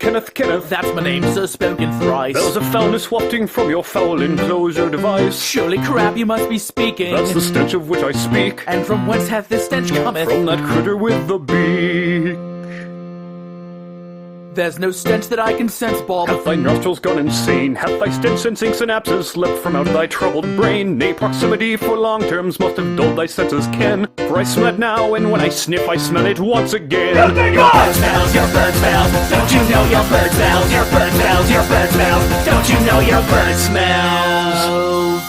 Kenneth. That's my name, sir, spoken thrice. There's a foulness wafting from your foul enclosure device. Surely crap you must be speaking. That's the stench of which I speak. And from whence hath this stench cometh? From that critter with the beak. There's no stench that I can sense, Bob. Hath thy nostrils gone insane? Hath thy stench-sensing synapses leapt from out thy troubled brain? Nay, proximity for long terms must have dulled thy senses ken. For I smell it now, and when I sniff, I smell it once again. Your bird smells, your bird smells. Don't you know your bird smells? Your bird smells, your bird smells. Don't you know your bird smells?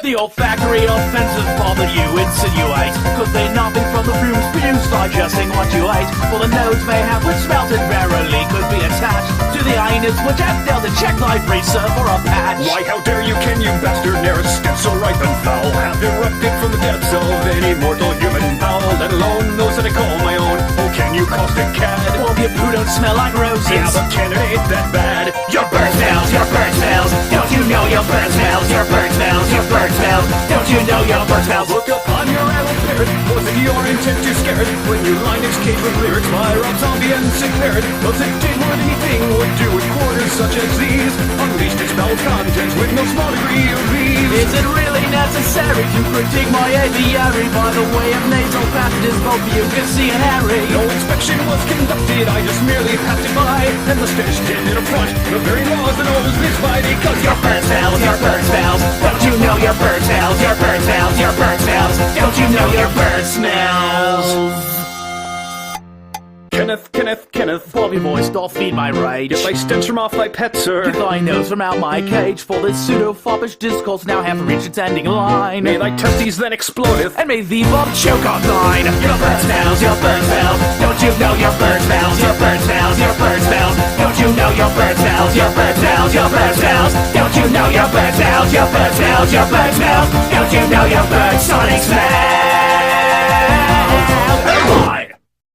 The olfactory offenses bother you, insinuate. Could they not be from the fumes produced digesting what you ate? For the nose may have, which smells it verily could be attached to the anus, which hath dealt to check thy bracer for a patch. Why, how dare you, can you bastard, ne'er a step so ripe and foul, have erupted from the depths of any mortal human bowel, let alone those that I call my own? Oh, can you caustic cad? Well, you poo don't smell like roses. Yeah, but can it ain't that bad? Your bird smells, your bird smells. Don't you know your bird smells? Your bird smells, your bird smells. Don't you know your bird smells? Look upon your adult parrot. Was it your intent to scare it when you lined its cage with lyrics by Rob Zombie and Sick Parrot? Was it did what anything would do with quarters such as these? Unleashed its foul contents with no small degree of ease. Is it really necessary to critique my aviary by the way of nasal passages, both mucusy and hairy? No inspection was conducted, I just merely passed it by, and the stench did in affront the very laws that always lives by, because your bird smells, your bird smells. Don't you know your bird smells? Your bird smells, your bird smells. Don't you know your bird smells? Kenneth. Bobby voice, don't feed my rage. Get thy stench from off thy pet, sir. Get thy nose from out my cage, for this pseudo-foppish discourse now hath reached its ending line. May thy testes then explodeth, and may thee Bob choke on thine. Your bird smells, your bird smells. Don't you know your bird smells? Your bird smells, your bird smells. Don't you know your bird smells? Your bird smells, your bird smells. Don't you know your bird smells? Your bird smells, your bird smells. Don't you know your bird smells?